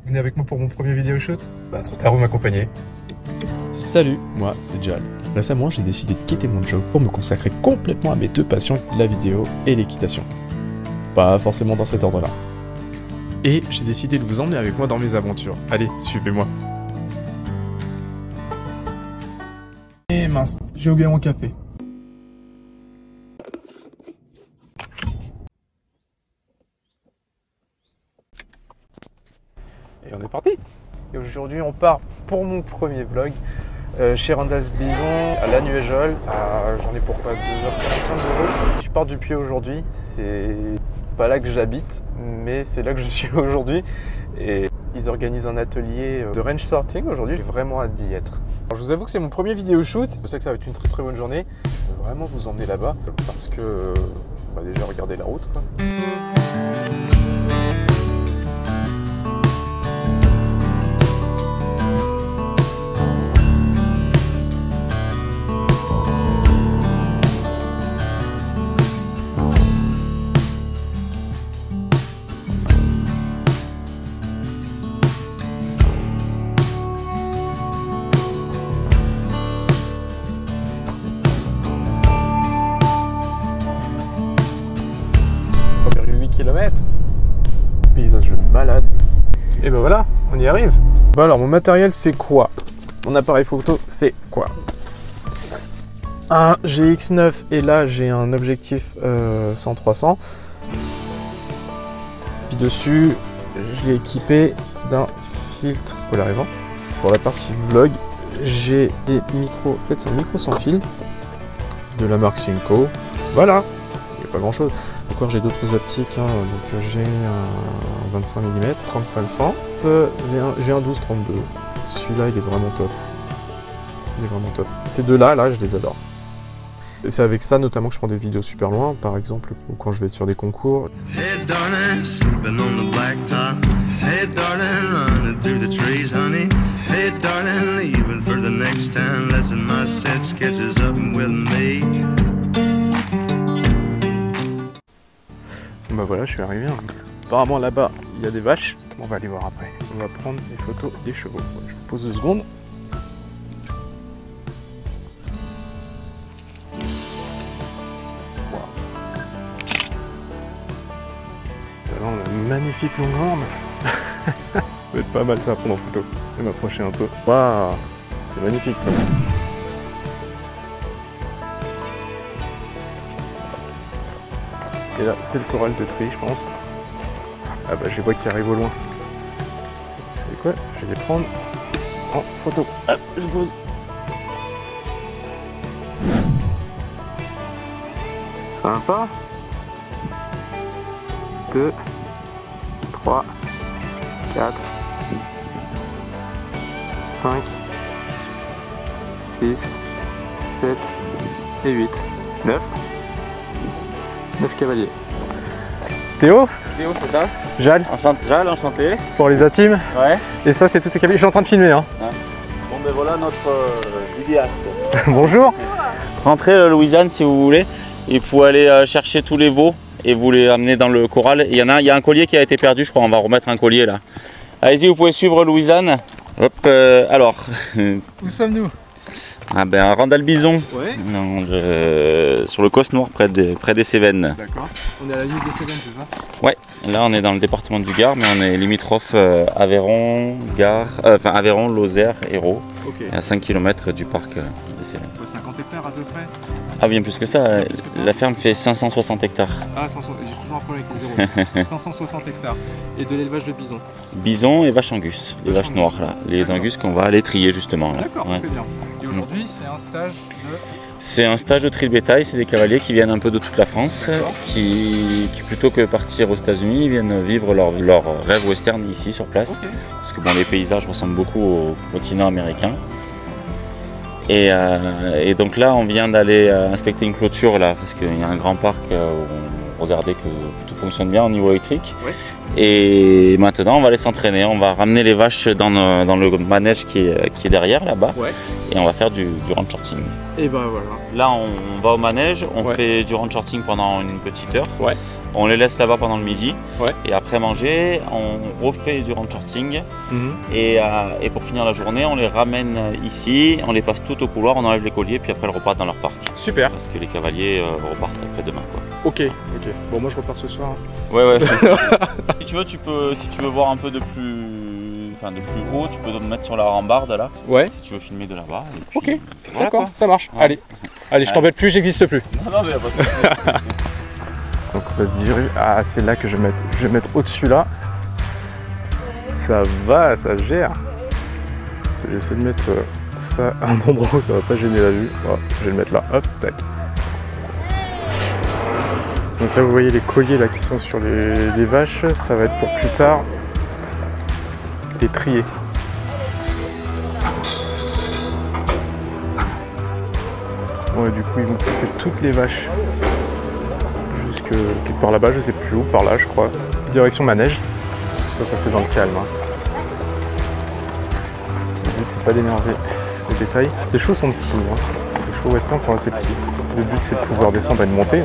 venez avec moi pour mon premier vidéo shoot? Bah trop tard, vous m'accompagnez. Salut, moi c'est Jal. Récemment, j'ai décidé de quitter mon job pour me consacrer complètement à mes deux passions, la vidéo et l'équitation. Pas forcément dans cet ordre-là. Et j'ai décidé de vous emmener avec moi dans mes aventures. Allez, suivez-moi. Et mince, j'ai oublié mon café. Et on est parti. Et aujourd'hui on part pour mon premier vlog chez Randall Bison à La Nuéjole. J'en ai pour quoi 2h45 de route. Je pars du Puy aujourd'hui. C'est pas là que j'habite, mais c'est là que je suis aujourd'hui. Et ils organisent un atelier de range sorting aujourd'hui. J'ai vraiment hâte d'y être. Alors, je vous avoue que c'est mon premier vidéo shoot. Je sais que ça va être une très très bonne journée. Je veux vraiment vous emmener là-bas parce que déjà regardez la route quoi. Paysage de balade. Et ben voilà, on y arrive. Bon alors mon matériel c'est quoi? Mon appareil photo c'est quoi? Un GX9 et là j'ai un objectif 100-300. Puis dessus je l'ai équipé d'un filtre polarisant. Pour la partie vlog j'ai des micros, en fait c'est un micro sans fil de la marque Synco. Voilà, il n'y a pas grand chose. Encore j'ai d'autres optiques, hein. Donc j'ai un 25 mm, 3500, j'ai un 12-32, celui-là il est vraiment top. Il est vraiment top. Ces deux-là, je les adore. C'est avec ça notamment que je prends des vidéos super loin, par exemple quand je vais être sur des concours. Hey darling, sleeping on the blacktop. Hey darling, running through the trees, honey. Hey darling, leaving for the next town. Listen, my set sketches up with me. Bah voilà, je suis arrivé. Apparemment là-bas, il y a des vaches. On va aller voir après. On va prendre des photos des chevaux. Je vous pose 2 secondes. Wow. Là, on a une magnifique longue-jambe. Ça va être pas mal ça à prendre en photo. Je vais m'approcher un peu. Waouh, c'est magnifique. Quoi. Et là, c'est le corral de tri, je pense. Ah bah, je les vois qui arrivent au loin. Vous savez quoi? Je vais les prendre en photo. Hop, je pose. Sympa. 2, 3, 4, 5, 6, 7 et 8, 9. 9 cavaliers. Théo? Théo, c'est ça? Jal? Jal, enchanté. Pour les Atim? Ouais. Et ça, c'est tout les cavaliers. Je suis en train de filmer. Hein. Ah. Bon, ben voilà notre vidéaste. Bonjour. Rentrez, Louisiane, si vous voulez. Et vous pouvez aller chercher tous les veaux et vous les amener dans le corral. Il y a un collier qui a été perdu, je crois. On va remettre un collier là. Allez-y, vous pouvez suivre Louisiane. Hop, alors. Où sommes-nous? Ah ben à Randall Bison, ouais. Sur le Causse Noir, près des Cévennes. D'accord. On est à la limite des Cévennes, c'est ça? Ouais, là on est dans le département du Gard, mais on est limitrophe Aveyron, Aveyron, Lozère, Hérault, okay. À 5 km du parc des Cévennes. 50 hectares à peu près? Ah bien plus que ça, la ferme fait 560 hectares. Ah, j'ai toujours un problème avec les zéros. 560 hectares. Et de l'élevage de bisons? Bisons et vaches angus, les vaches noires là, les angus qu'on va aller trier justement. D'accord, ouais. Très bien. Et aujourd'hui c'est un stage de... C'est un stage de tri de bétail, c'est des cavaliers qui viennent un peu de toute la France, qui plutôt que partir aux États-Unis, viennent vivre leur rêve western ici sur place. Okay. Parce que bon, les paysages ressemblent beaucoup au continent américain. Et donc là, on vient d'aller inspecter une clôture là, parce qu'il y a un grand parc où on regardait que tout fonctionne bien au niveau électrique. Ouais. Et maintenant, on va aller s'entraîner. On va ramener les vaches dans le manège qui est derrière là-bas. Ouais. Et on va faire du ranch shorting. Et ben voilà. Là, on va au manège, on fait du ranch shorting pendant une petite heure. Ouais. On les laisse là-bas pendant le midi. Ouais. Et après manger, on refait du ranch shorting. Et pour finir la journée, on les ramène ici, on les passe tout au couloir, on enlève les colliers, puis après elles repartent dans leur parc. Super. Parce que les cavaliers repartent après demain, quoi. Ok. Bon, moi je repars ce soir. Ouais. Si tu veux, si tu veux voir un peu de plus haut, tu peux te mettre sur la rambarde là. Ouais. Si tu veux filmer de là-bas. Ok. Voilà, d'accord, ça marche. Ouais. Allez, je t'embête plus, j'existe plus. Non, mais y a pas de souci. Donc on va se diriger. Ah, c'est là que je vais mettre au-dessus là. Ça va, ça gère. Je vais essayer de mettre ça à un endroit où ça va pas gêner la vue. Oh, je vais le mettre là. Hop, tac. Donc là vous voyez les colliers là qui sont sur les vaches, ça va être pour plus tard les trier. Ouais, du coup ils vont pousser toutes les vaches jusque quelque part là-bas, je sais plus où, par là je crois. Direction manège. Ça c'est dans le calme. Hein. Le but c'est pas d'énerver les détails. Les chevaux sont petits, hein. Les chevaux westerns sont assez petits. Le but c'est de pouvoir descendre à une montée.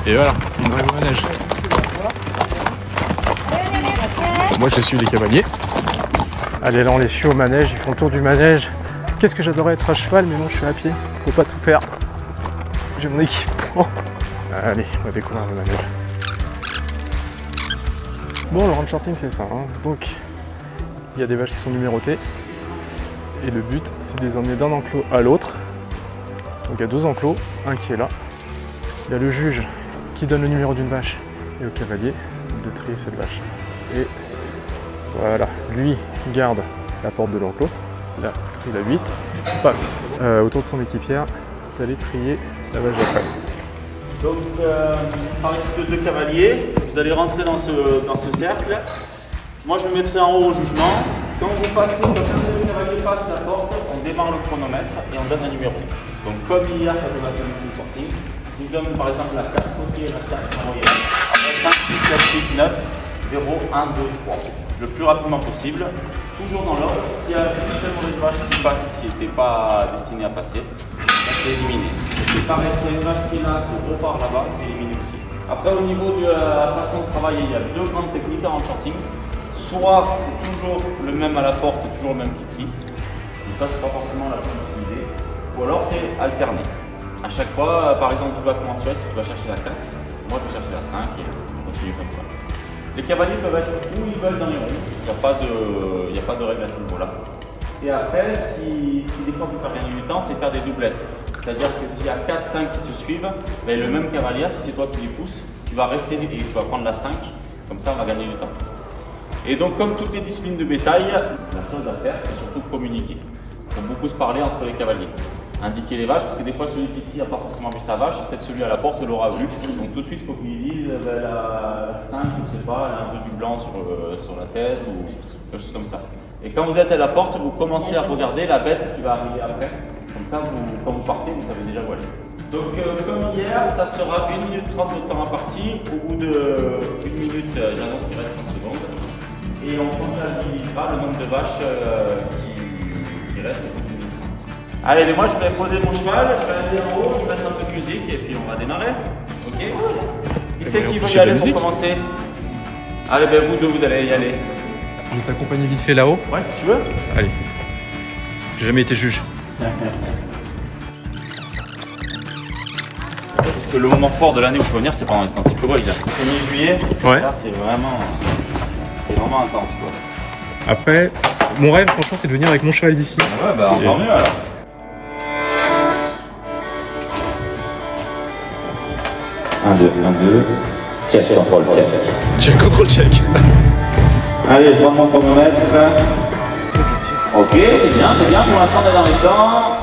Et voilà, on arrive au manège. Moi je suis les cavaliers. Allez, là on les suit au manège, ils font le tour du manège. Qu'est-ce que j'adorais être à cheval, mais bon je suis à pied, faut pas tout faire. J'ai mon équipement. Allez, on va découvrir le manège. Bon, le ranch shorting c'est ça, hein. Donc il y a des vaches qui sont numérotées. Et le but c'est de les emmener d'un enclos à l'autre. Donc il y a 2 enclos, un qui est là. Il y a le juge qui donne le numéro d'une vache et au cavalier de trier cette vache. Et voilà, lui garde la porte de l'enclos, là il a 8, paf, autour de son équipière, d'aller trier la vache d'après. Donc par équipe de 2 cavaliers, vous allez rentrer dans ce cercle. Moi je me mettrai en haut au jugement. Quand vous passez, quand un des cavaliers passe la porte, on démarre le chronomètre et on donne un numéro. Donc comme hier quand on a fait une sortie, je vous donne par exemple la 4 côté et la 4 en moyenne. Après 5, 6, 7, 8, 9, 0, 1, 2, 3. Le plus rapidement possible, toujours dans l'ordre. S'il y a une seule mauvaise vache qui passe qui n'était pas destinée à passer, c'est éliminé. C'est pareil, s'il y a une vache qui est là, qui repart là-bas, c'est éliminé aussi. Après au niveau de la façon de travailler, il y a 2 grandes techniques en shorting. Soit c'est toujours le même à la porte et toujours le même qui crie. Donc ça c'est pas forcément la plus utilisée. Ou alors c'est alterné. À chaque fois, par exemple, tu vas comment tu vas chercher la 4, moi je vais chercher la 5 et on continue comme ça. Les cavaliers peuvent être où ils veulent dans les ronds, il n'y a pas de règle à ce niveau-là. Et après, ce qui des fois peut faire gagner du temps, c'est faire des doublettes. C'est-à-dire que s'il y a 4, 5 qui se suivent, ben, le même cavalier, si c'est toi qui les pousses, tu vas rester et tu vas prendre la 5, comme ça on va gagner du temps. Et donc comme toutes les disciplines de bétail, la chose à faire c'est surtout communiquer. Il faut beaucoup se parler entre les cavaliers. Indiquer les vaches, parce que des fois celui qui tire n'a pas forcément vu sa vache, peut-être celui à la porte l'aura vu. Donc tout de suite il faut qu'il lui dise ben, la 5, je ne sais pas, elle a un peu du blanc sur la tête ou quelque chose comme ça. Et quand vous êtes à la porte, vous commencez à regarder la bête qui va arriver après. Comme ça, quand vous partez, vous savez déjà où aller. Donc comme hier, ça sera 1 minute 30 de temps imparti. Au bout de 1 minute, j'annonce qu'il reste 30 secondes. Et on comptabilisera le nombre de vaches qui restent au bout de 1 minute 30. Allez, mais moi je vais poser mon cheval, je vais aller en haut, je vais mettre un peu de musique et puis on va démarrer. Ok? Qui c'est qui veut y aller pour commencer? Allez, ben vous deux, vous allez y aller. Je vais t'accompagner vite fait là-haut. Ouais, si tu veux. Allez. J'ai jamais été juge. Parce que le moment fort de l'année où je peux venir, c'est pendant les anti-cowboys. 1er juillet, ouais. Là c'est vraiment intense quoi. Après, mon rêve franchement c'est de venir avec mon cheval d'ici. Ouais bah encore mieux alors. Un, deux. Check, contrôle, check. Check, contrôle, check. Allez, je prends mon chronomètre. Ok, c'est bien, pour l'instant on est dans les temps.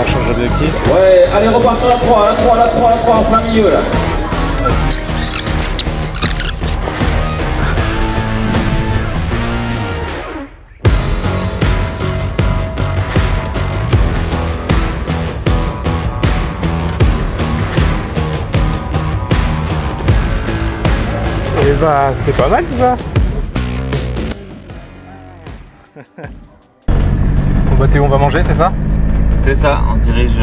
On change d'objectif. Ouais, allez, repart sur la 3, la 3 en plein milieu là. Et bah, c'était pas mal tout ça. Bon bah Théo, on va manger, c'est ça? C'est ça, on se dirige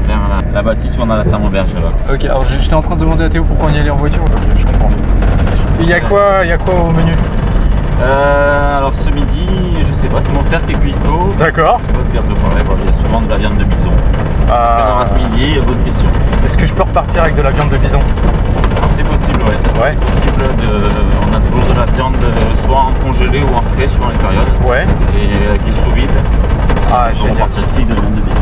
vers la bâtisse où on a la ferme auberge là-bas. Ok, alors j'étais en train de demander à Théo pourquoi on y allait en voiture, donc je comprends. Et il y a quoi au menu? Alors ce midi, je sais pas, c'est mon frère qui est cuistot. D'accord. Je sais pas ce qu'il a préparé, il y a souvent de la viande de bison. Parce que dans ce midi, bonne question. Est-ce que je peux repartir avec de la viande de bison? C'est possible, ouais. Ouais. C'est possible, on a toujours de la viande soit en congelé ou en frais suivant les périodes. Ouais. Et qui est sous vide. Ah, on va génial. partir ici de la viande de bison.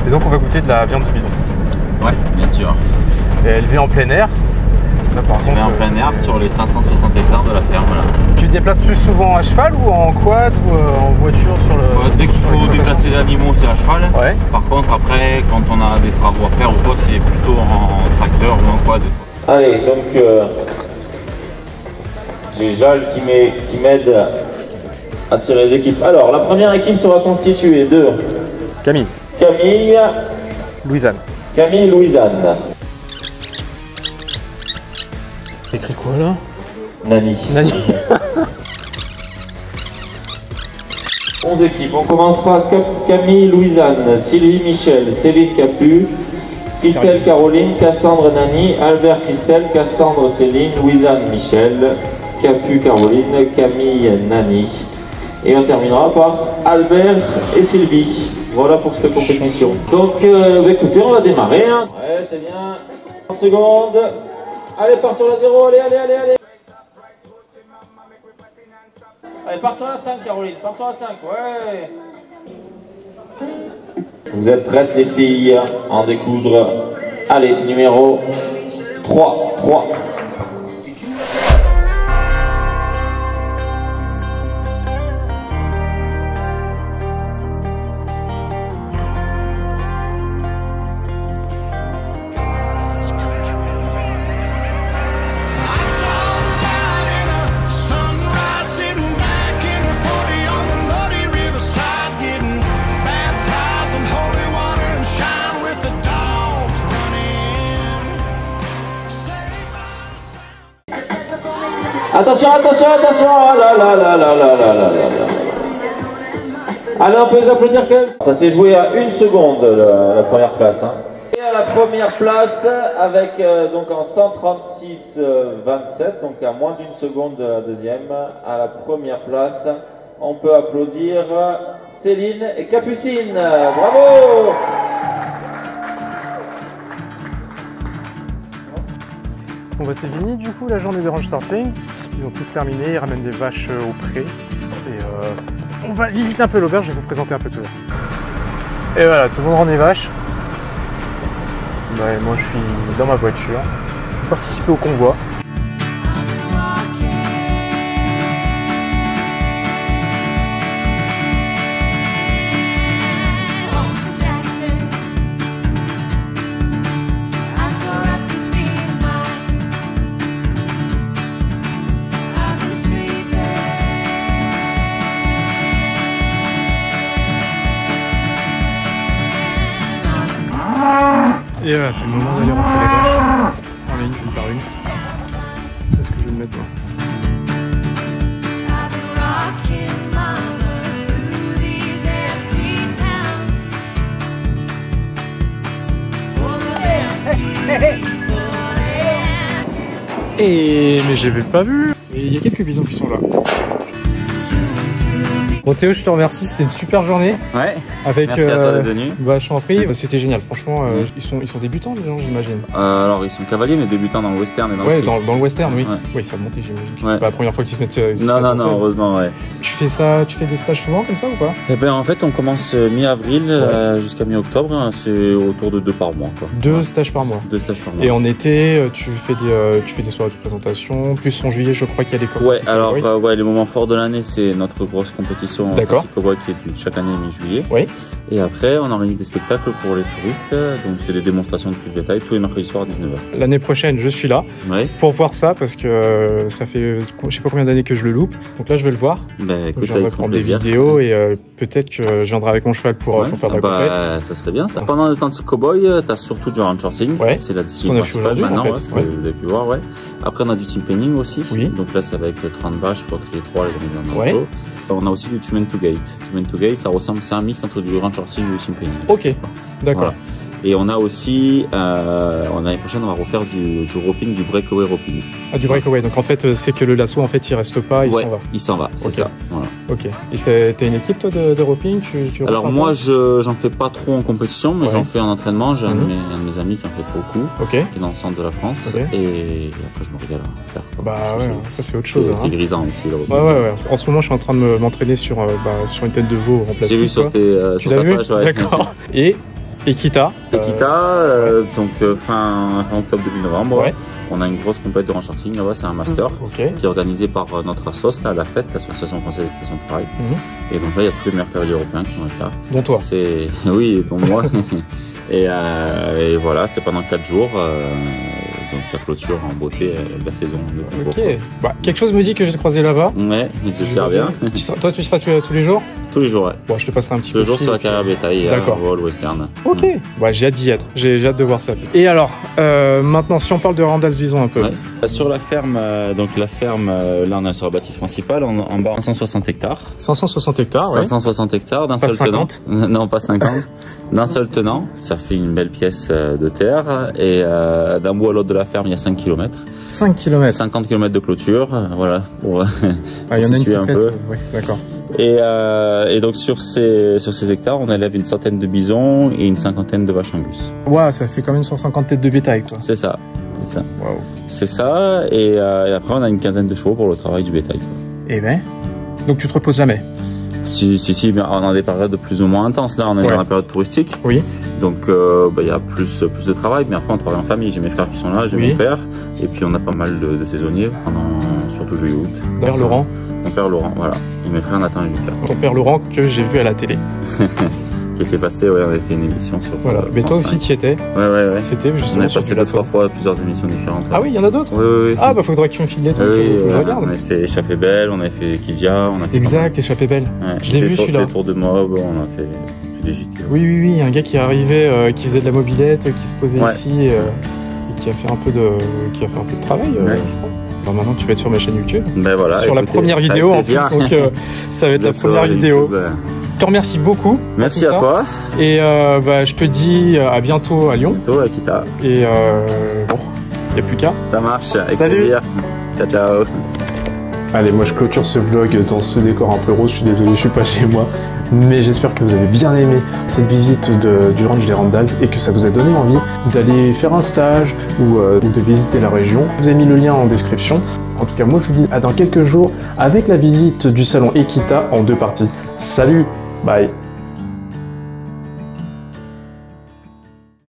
Et donc on va goûter de la viande de bison. Ouais, bien sûr. Et élevée en plein air. Ça par contre. En plein air sur les 560 hectares de la ferme là. Tu te déplaces plus souvent à cheval ou en quad ou en voiture sur le. Dès qu'il faut déplacer les animaux, c'est à cheval. Ouais. Par contre, après, quand on a des travaux à faire ou quoi, c'est plutôt en tracteur ou en quad. Allez, donc j'ai Jal qui m'aide à tirer les équipes. Alors, la première équipe sera constituée de Camille. Camille, Louisanne. Louisanne, C'est écrit quoi là? Nani. Nani. 11 équipes. On commence par Camille, Louisanne, Sylvie, Michel, Céline, Capu, Christelle, Caroline, Cassandre, Nani, Albert, Christelle, Cassandre, Céline, Louisanne, Michel, Capu, Caroline, Camille, Nani. Et on terminera par Albert et Sylvie. Voilà pour cette compétition. Donc écoutez, on va démarrer. Hein. Ouais, c'est bien. 30 secondes. Allez, pars sur la 0. Allez. Allez, pars sur la 5, Caroline. Pars sur la 5. Ouais. Vous êtes prêtes, les filles, à en découdre. Allez, numéro 3. Attention, là. Allez, on peut les applaudir quand même. Ça s'est joué à 1 seconde, la première place. Hein. Et à la première place, avec donc en 136,27, donc à moins d'1 seconde de la deuxième, à la première place, on peut applaudir Céline et Capucine. Bravo! Bon bah c'est fini du coup la journée de range sorting. Ils ont tous terminé, ils ramènent des vaches au pré. Et on va visiter un peu l'auberge, je vais vous présenter un peu tout ça. Et voilà, tout le monde rend des vaches. Ouais, moi je suis dans ma voiture. Je vais participer au convoi. Et voilà, c'est le moment d'aller rentrer les vaches en ligne, une par une. Est-ce que je vais le mettre là? Mais j'avais pas vu. Et il y a quelques bisons qui sont là. Bon Théo, je te remercie, c'était une super journée. Ouais. Avec, merci à toi d'être venu. Bah, je t'en prie, c'était génial. Franchement, ils sont débutants les gens, j'imagine. Alors ils sont cavaliers mais débutants dans le western et dans le dans le western, oui. Ouais. Oui, ça a monté, j'imagine. Ouais. C'est pas la première fois qu'ils se mettent. Non, heureusement, ouais. Tu fais des stages souvent comme ça ou pas? Eh ben en fait on commence mi-avril jusqu'à mi-octobre, hein, c'est autour de 2 par mois quoi. 2 stages par mois. 2 stages par mois. Et en été, tu fais des soirées de présentation, plus en juillet je crois qu'il y a des courses. Ouais, alors les moments forts de l'année c'est notre grosse compétition Tactic Cowboy qui est chaque année mi-juillet. Oui. Et après on organise des spectacles pour les touristes, donc c'est des démonstrations de trick bétail tous les mercredis soirs à 19h. L'année prochaine je suis là pour voir ça parce que ça fait je sais pas combien d'années que je le loupe, donc là je vais le voir. Ben écoute, je vais prendre des vidéos et peut-être que je viendrai avec mon cheval pour faire de la compète. Ça serait bien ça. Pendant les Tactic Cowboy, tu as surtout du ranch horsing, c'est la discipline principale maintenant, ce que vous avez pu voir. Après on a du team penning aussi, donc là ça va être 30 vaches pour trier 3 les années dans le dos. On a aussi du Tumen to Gate. Tumen to Gate, ça ressemble, c'est un mix entre du ranch horsing et du team penning. Ok, d'accord. Voilà. Et on a aussi, l'année prochaine, on va refaire du roping, du breakaway roping. Ah, du breakaway. Donc en fait, c'est que le lasso, en fait, il reste pas, il s'en va. Il s'en va, c'est ça. Voilà. Ok. Et t'as une équipe toi de roping? Alors moi, j'en fais pas trop en compétition, mais j'en fais en entraînement. J'ai un de mes amis qui en fait beaucoup, qui est dans le centre de la France. Et après, je me régale à faire. Bah ouais, ça c'est autre chose. C'est grisant aussi. Ouais. En ce moment, je suis en train de m'entraîner sur une tête de veau en plastique. J'ai vu sur ta page. D'accord. Ekita, donc fin octobre 20novembre, on a une grosse compète de ranch horsing là-bas, c'est un master qui est organisé par notre ASSOS, là, la FET, l'Association Française d'Extension de Travail. Et donc là, il y a tous les meilleurs cavaliers européens qui vont être là. Dont toi. Oui, dont moi. et voilà, c'est pendant 4 jours. Donc ça clôture en beauté la saison de Ok. Bah, quelque chose me dit que je vais te croiser là-bas. Ouais, j'espère bien. Toi, tu seras tous les jours? Tous les jours, ouais. Bon, je te passerai un petit peu. Tous les jours sur la carrière bétail, vol western. Ok. Bah, j'ai hâte d'y être. J'ai hâte de voir ça. Et alors, maintenant, si on parle de Randals Bison un peu. Sur la ferme, là on est sur la bâtisse principale, en bas 560 hectares. 560 hectares, 560 hectares d'un seul tenant. Non, pas 50. D'un seul tenant. Ça fait une belle pièce de terre. Et d'un bout à l'autre de la ferme, il y a 5 km. 5 km. 50 km de clôture, voilà. Pour situer un peu. Oui, d'accord. Et donc sur ces hectares, on élève une centaine de bisons et une cinquantaine de vaches Angus. Ouais, ça fait quand même 150 têtes de bétail, quoi. C'est ça. Wow. C'est ça. Et après, on a une quinzaine de chevaux pour le travail du bétail. Eh ben. Donc tu te reposes jamais? Si, mais on a des périodes plus ou moins intenses. Là, on est dans la période touristique. Oui. Donc, il y a plus de travail. Mais après, on travaille en famille. J'ai mes frères qui sont là, j'ai mon père. Et puis, on a pas mal de saisonniers pendant surtout juillet août. D'ailleurs, Laurent. Mon père Laurent, voilà. Et mes frères Nathan et Lucas. Ton père Laurent que j'ai vu à la télé. Qui était passé, on avait fait une émission sur. Voilà. Mais toi aussi, tu y étais. Ouais. C'était justement. On a passé 2-3 fois plusieurs émissions différentes. Ah oui, il y en a d'autres? Oui. Ah bah faudrait que tu me files les trucs. Oui, je regarde. On a fait Échappée Belle, on a fait Kidia, on a fait. Exact, Échappée Belle. Je l'ai vu celui-là. Des tours de mob, on a fait des JT. Oui, un gars qui est arrivé, qui faisait de la mobilette, qui se posait ici et qui a fait un peu de travail, je crois. Alors maintenant tu vas être sur ma chaîne YouTube. Ben voilà. Sur la première vidéo en plus, donc ça va être la première vidéo. Je te remercie beaucoup. Merci à toi. Et je te dis à bientôt à Lyon. Bientôt à Akita. Et bon, il n'y a plus qu'à. Ça marche, avec plaisir. Ciao. Allez, moi je clôture ce vlog dans ce décor un peu rose, je suis désolé, je suis pas chez moi, mais j'espère que vous avez bien aimé cette visite du ranch des Randals et que ça vous a donné envie d'aller faire un stage ou de visiter la région. Je vous ai mis le lien en description. En tout cas, moi je vous dis à dans quelques jours avec la visite du salon Ekita en 2 parties. Salut, bye.